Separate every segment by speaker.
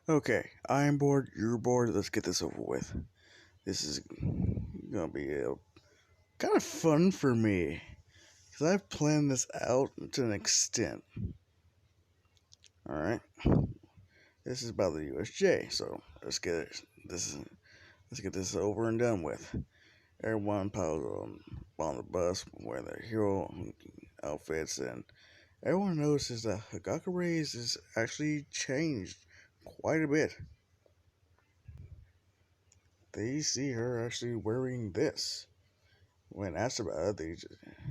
Speaker 1: Okay, I'm bored, you're bored, let's get this over with. This is gonna be kind of fun for me, because I've planned this out to an extent. Alright, this is about the USJ, so this. Let's get this over and done with. Everyone piles on the bus wearing their hero outfits, and everyone notices that Hagakure's is actually changed quite a bit. They see her actually wearing this. When asked about it,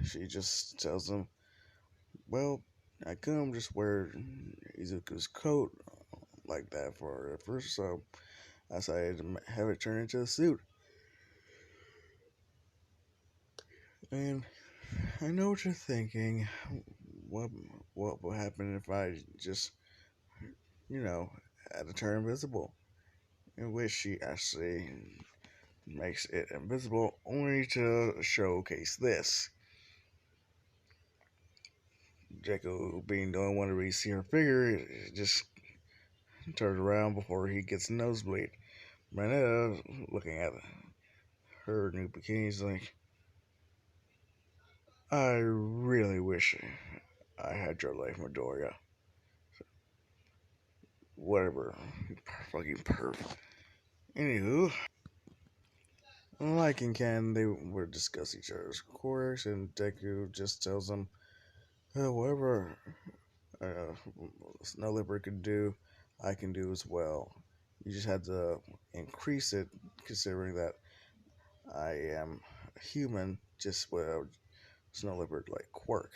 Speaker 1: she just tells them, "Well, I couldn't just wear Izuku's coat like that for her at first, so I decided to have it turn into a suit." And I know what you're thinking. What what would happen if I just, you know, had to turn invisible? In which she actually makes it invisible only to showcase this. Deku, being the only one to really see her figure, just turns around before he gets a nosebleed. Manetta, looking at her new bikini, is like, I really wish I had your life, Midoriya. Whatever. Fucking perv. Anywho, like in Ken, they were discussing each other's quirks, and Deku just tells them, whatever uh, Snow Leopard can do, I can do as well. You just had to increase it, considering that I am a human, just with a Snow Leopard like quirk.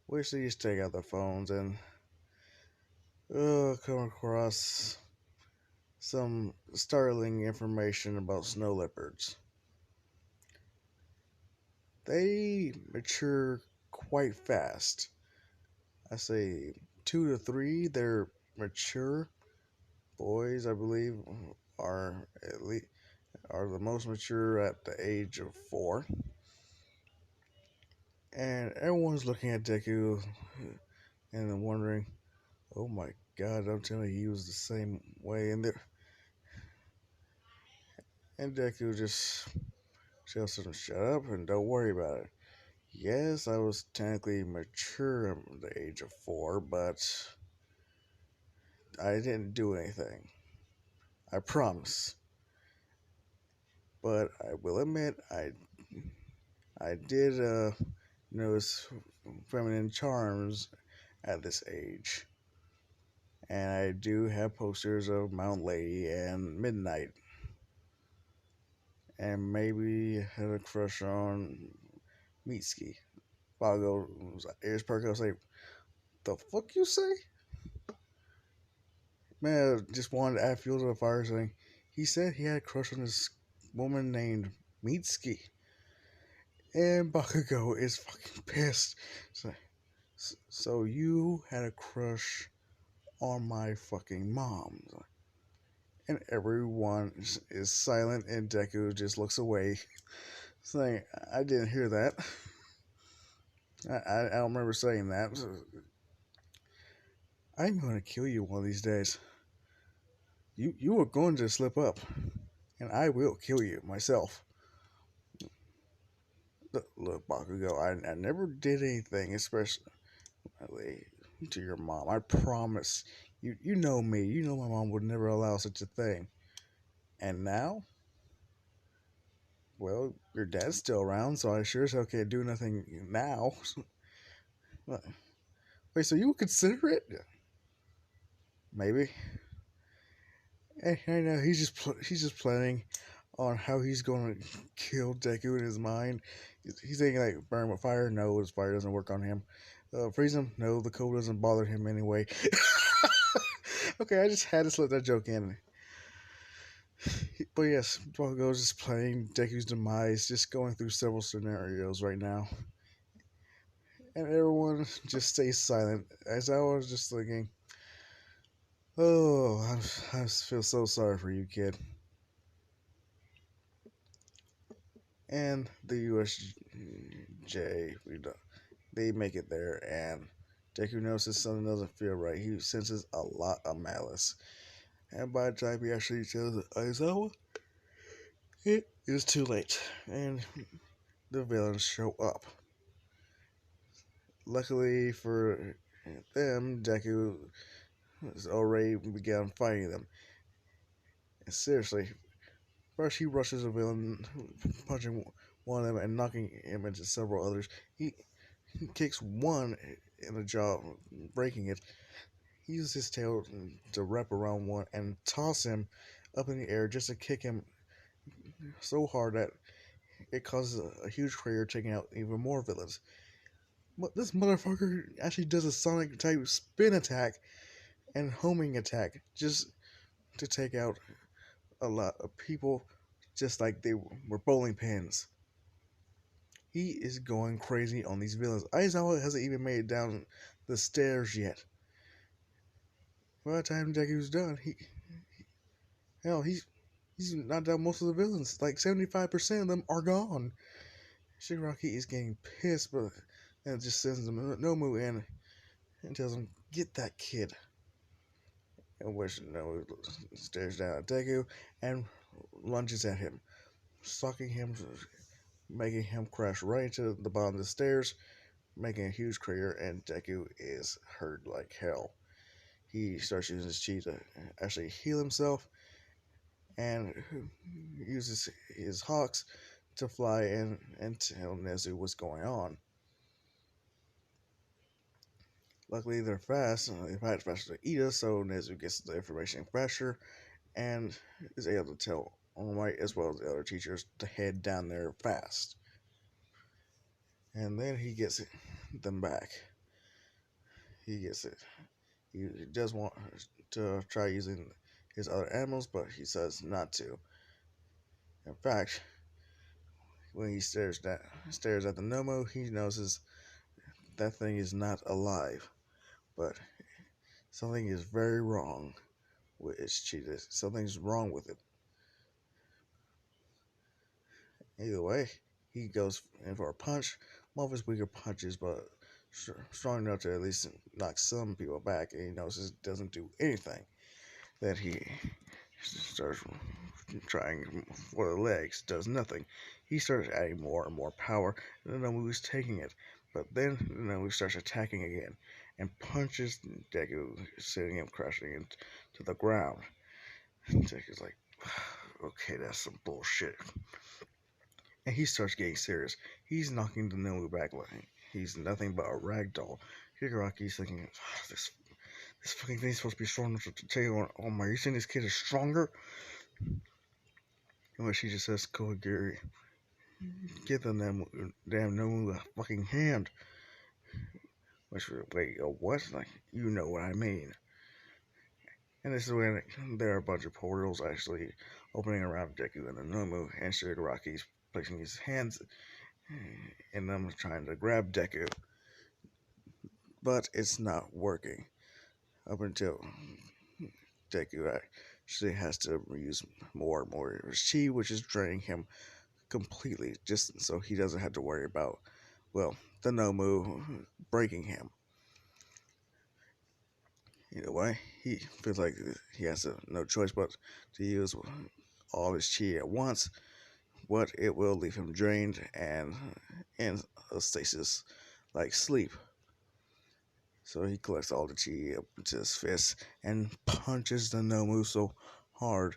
Speaker 1: Which they just take out their phones and come across some startling information about snow leopards. They mature quite fast. I say 2 to 3. They're mature. Boys, I believe, are at least are the most mature at the age of 4. And everyone's looking at Deku and wondering, "Oh my God, I'm telling you, he was the same way." And Deku just tells them, "Shut up and don't worry about it." Yes, I was technically mature at the age of 4, but I didn't do anything. I promise. But I will admit, I did notice feminine charms at this age. And I do have posters of Mount Lady and Midnight. And maybe had a crush on Mitsuki. I'll go, ears perk, I'll say, the fuck you say? Man, I just wanted to add fuel to the fire saying, he said he had a crush on this woman named Mitsuki. And Bakugo is fucking pissed. So, so you had a crush on my fucking mom. And everyone is silent, and Deku just looks away, saying, I didn't hear that. I don't remember saying that. I'm going to kill you one of these days. You are going to slip up, and I will kill you myself. Look, Bakugo, I never did anything, especially to your mom. I promise. You know me. You know my mom would never allow such a thing. And now, well, your dad's still around, so I sure as hell can't do nothing now. Wait, so you would consider it? Maybe. I know he's just planning on how he's going to kill Deku in his mind. He's thinking like burn with fire. No, his fire doesn't work on him. Freeze him. No, the cold doesn't bother him anyway. Okay, I just had to slip that joke in. But yes, Bakugo's just playing Deku's demise, just going through several scenarios right now. And everyone just stays silent. As I was just thinking, oh, I feel so sorry for you, kid. And the USJ, they make it there, and Deku notices something doesn't feel right. He senses a lot of malice. And by the time he actually tells Aizawa, it is too late. And the villains show up. Luckily for them, Deku has already begun fighting them. And seriously, first he rushes a villain, punching one of them and knocking him into several others. He kicks one in the jaw, breaking it. He uses his tail to wrap around one and toss him up in the air just to kick him so hard that it causes a huge crater, taking out even more villains. But this motherfucker actually does a Sonic type spin attack and homing attack just to take out a lot of people just like they were bowling pins. He is going crazy on these villains. Aizawa hasn't even made it down the stairs yet. By the time Deku's done, hell, he's knocked down most of the villains. Like 75% of them are gone. Shigaraki is getting pissed, but then just sends him Nomu in and tells him, "Get that kid." In which Nomu stares down at Deku and lunges at him, sucking him, making him crash right into the bottom of the stairs, making a huge crater, and Deku is hurt like hell. He starts using his chi to actually heal himself and uses his hawks to fly in and tell Nezu what's going on. Luckily, they're fast, and they fight faster than Ida, so Nezu gets the information faster and is able to tell All Might as well as the other teachers to head down there fast. And then he gets them back. He gets it. He does want to try using his other animals, but he says not to. In fact, when he stares at the Nomo, he notices that thing is not alive. But something is very wrong with its cheetahs. Something's wrong with it. Either way, he goes in for a punch. One of his weaker punches, but strong enough to at least knock some people back. And he notices it doesn't do anything. That he starts trying for the legs, does nothing. He starts adding more and more power, and the Nomu is taking it. But then the Nomu starts attacking again and punches Deku, sending him crashing into the ground. Deku's like, okay, that's some bullshit. And he starts getting serious. He's knocking the Nomu back like he's nothing but a rag doll. Higuraki's thinking, this fucking thing's supposed to be strong enough to take on. Oh my, you saying this kid is stronger? And she just says, Kohagiri, get the damn Nomu a fucking hand. Which, wait, what? Like, you know what I mean. And this is when there are a bunch of portals actually opening around Deku and the Nomu, and Shigaraki's placing his hands in them trying to grab Deku. But it's not working. Up until Deku actually has to use more and more of his chi, which is draining him completely, just so he doesn't have to worry about, well, the Nomu breaking him. Either way, he feels like he has no choice but to use all his chi at once, but it will leave him drained and in a stasis like sleep. So he collects all the chi up into his fist and punches the Nomu so hard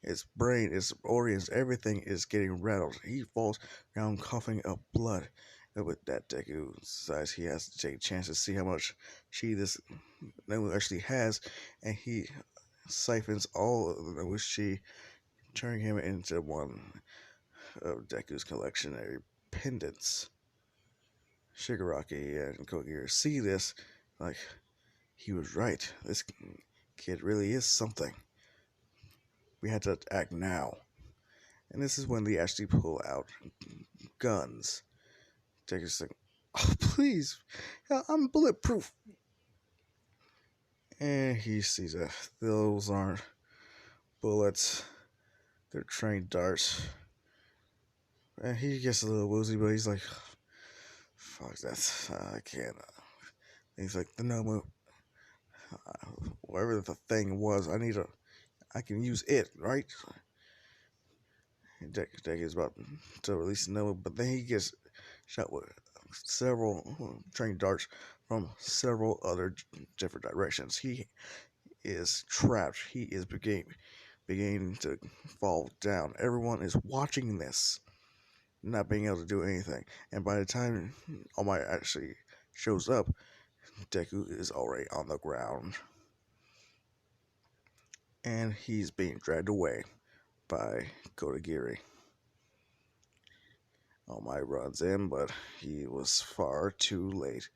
Speaker 1: his brain, his organs, everything is getting rattled. He falls down coughing up blood. And with that, Deku decides he has to take a chance to see how much chi this Nomu actually has, and he siphons all of the Nomu's chi, turning him into one of Deku's collectionary pendants. Shigaraki and Kogir see this, like, he was right. This kid really is something. We had to act now. And this is when they actually pull out guns. Deku's like, oh, please, I'm bulletproof. And he sees that those aren't bullets, they're trained darts. And he gets a little woozy, but he's like, fuck that, I can't. He's like, the Nomu, whatever the thing was, I can use it, right? Deku is about to release the Nomu, but then he gets shot with several train darts from several other different directions. He is trapped. He is beginning to fall down. Everyone is watching this, not being able to do anything. And by the time All Might actually shows up, Deku is already on the ground. And he's being dragged away by Kodagiri. All Might runs in, but he was far too late.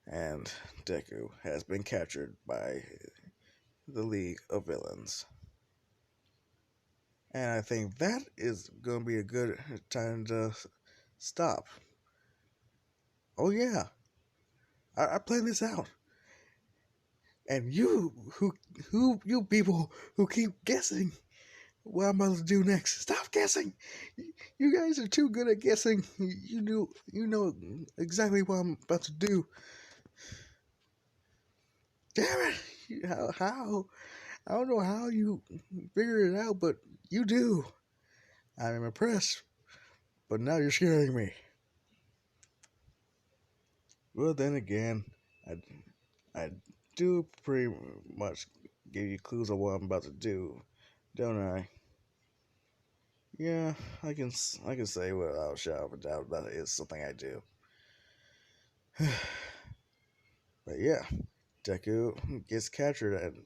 Speaker 1: And Deku has been captured by the League of Villains. And I think that is going to be a good time to stop. Oh, yeah, I planned this out. And you people who keep guessing what I'm about to do next, stop guessing. You guys are too good at guessing. You know exactly what I'm about to do. Damn it! How? I don't know how you figured it out, but you do. I'm impressed, but now you're scaring me. Well, then again, I, I do pretty much give you clues on what I'm about to do, don't I? Yeah, I can say without a shadow of a doubt that it is something I do. But yeah, Deku gets captured and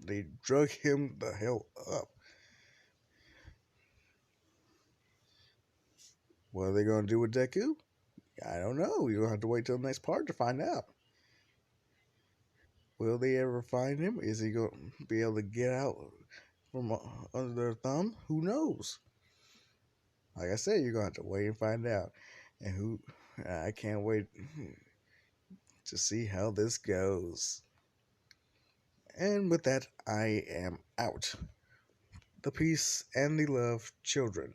Speaker 1: they drug him the hell up. What are they gonna do with Deku? I don't know. You're gonna have to wait till the next part to find out. Will they ever find him? Is he gonna be able to get out from under their thumb? Who knows? Like I said, you're gonna have to wait and find out. And I can't wait to see how this goes. And with that, I am out. The peace and the love, children.